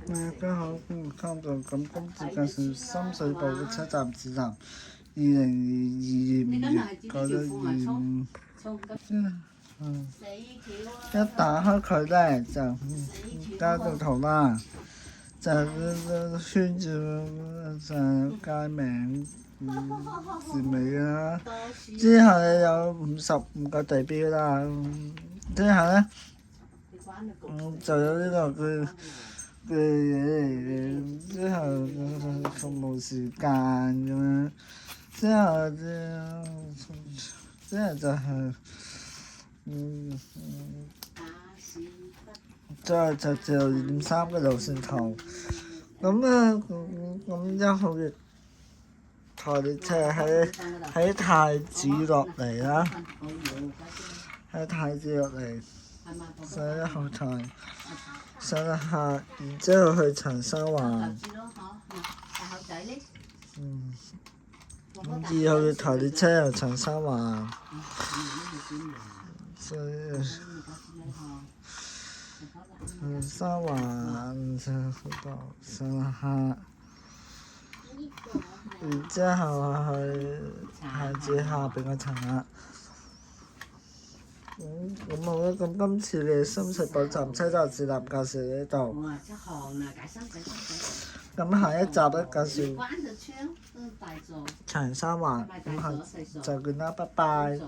家好，看到咁今次介紹深水埗嘅車站指南，2022年5月9日一打開佢咧就加到圖啦，就圈住就街名字尾啦，之後有55個地標啦，之後咧就有呢個嘅嘢嚟嘅，之後服務時間咁樣，之後就係之後就2.3個路線圖，咁1號嘅台列車喺太子落嚟啦，喺太子落嚟11號台。上下，然之後去長沙灣。2號嘅台列車由長沙灣。長沙灣上下，然之後去太子下邊個層啦。咁好啦，咁今次嘅深水埗站車站指南介紹呢度。咁下一集咧介紹長沙灣，咁下就見啦，拜拜。